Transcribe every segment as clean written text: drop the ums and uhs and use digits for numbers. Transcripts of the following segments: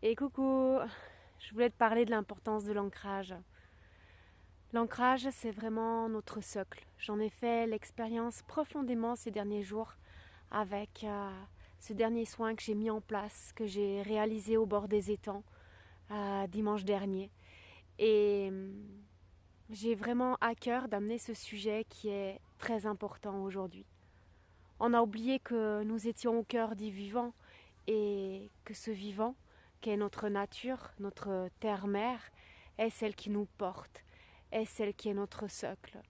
Et coucou, je voulais te parler de l'importance de l'ancrage. L'ancrage, c'est vraiment notre socle. J'en ai fait l'expérience profondément ces derniers jours avec ce dernier soin que j'ai mis en place, que j'ai réalisé au bord des étangs dimanche dernier. Et j'ai vraiment à cœur d'amener ce sujet qui est très important aujourd'hui. On a oublié que nous étions au cœur du vivant et que ce vivant, qui est notre nature, notre terre-mère, est celle qui nous porte, est celle qui est notre socle,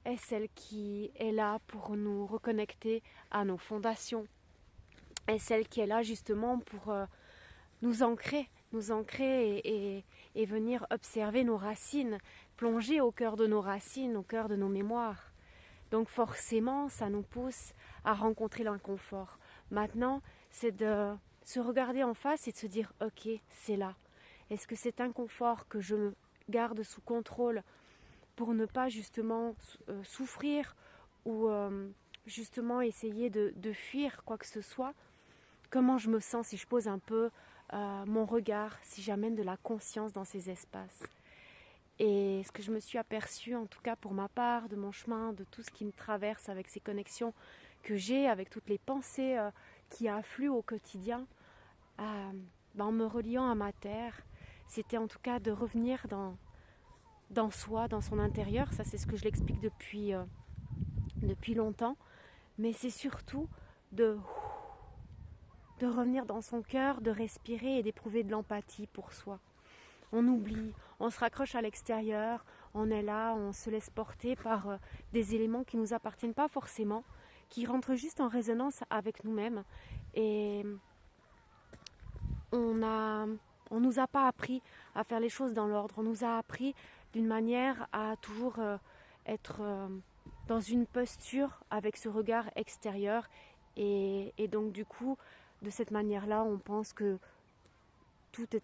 est celle qui est là pour nous reconnecter à nos fondations, est celle qui est là justement pour nous ancrer et venir observer nos racines, plonger au cœur de nos racines, au cœur de nos mémoires. Donc forcément, ça nous pousse à rencontrer l'inconfort. Maintenant, c'est de se regarder en face et de se dire, ok, c'est là. Est-ce que cet inconfort que je garde sous contrôle pour ne pas justement souffrir ou justement essayer de fuir quoi que ce soit, comment je me sens si je pose un peu mon regard, si j'amène de la conscience dans ces espaces. Et ce que je me suis aperçue, en tout cas pour ma part, de mon chemin, de tout ce qui me traverse avec ces connexions que j'ai, avec toutes les pensées qui affluent au quotidien, en me reliant à ma terre, c'était en tout cas de revenir dans soi, dans son intérieur. Ça, c'est ce que je l'explique depuis longtemps. Mais c'est surtout de, de revenir dans son cœur, de respirer et d'éprouver de l'empathie pour soi. On oublie, on se raccroche à l'extérieur, on est là, on se laisse porter par des éléments qui ne nous appartiennent pas forcément, qui rentrent juste en résonance avec nous-mêmes. Et on a, on nous a pas appris à faire les choses dans l'ordre. On nous a appris d'une manière à toujours être dans une posture avec ce regard extérieur. Et donc du coup, de cette manière-là, on pense que tout est